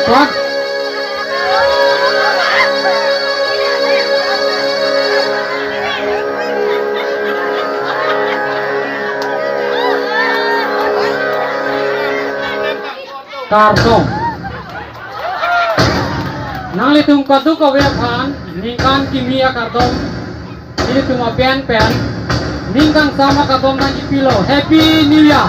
tuan. Kartong nang litung kadu kawiapan ningkan kimia kartong ini cuma pen ningkan sama kartong nang ipilo. Happy New Year.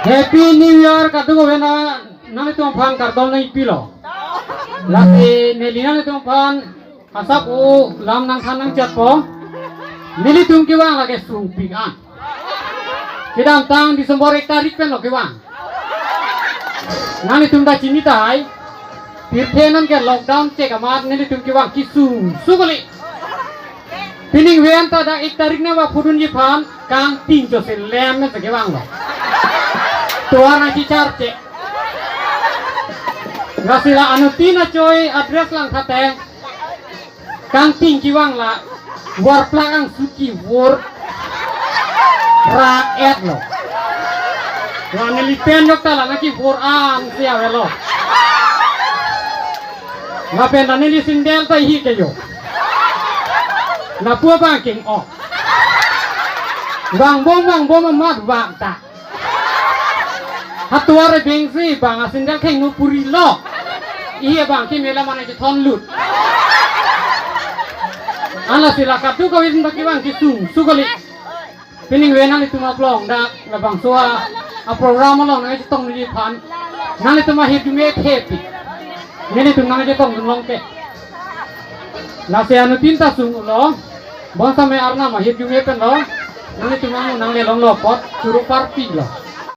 Happy New Year kadu ko na nami tuang fan kartol na ipilo. Lagi nelina na tuang fan asap o lam nang sanang chat po. Nili tuang kiwang lagi sumpikan. Kidam tang Disember tarik pen lo kiwang. Nani tuang da cinita ay. Pirtenan ke lockdown cek amat nili tuang kiwang kisum suguli. Pining wian ta da tarik na wa pudun jipan kang tinjo se lem na kiwang lo. Tuan aja carte, nggak sila anu tina coy address lang kate, kanting kiwang lah, war pelakang suki war rakyat lo, yang nelipen yok tala naki war siapa lo, nggak pernah nelisin delta hi kejo, nggak pua bangking oh, bang bom mat bang tak. Hatuare bengsi bang asindal keng nupuri lo iya bang kimela mana je ton lut ala sila katu kawin baki bang kisung sugali pining wenang itu maplong dak na bang soa a program lo na je tong ni pan nang itu mah hidup me happy nini tu nang je tong long ke la se anu tinta sung lo bang sampai arna mah hidup me pen lo nang itu mah nang le long lo pot suruh party lo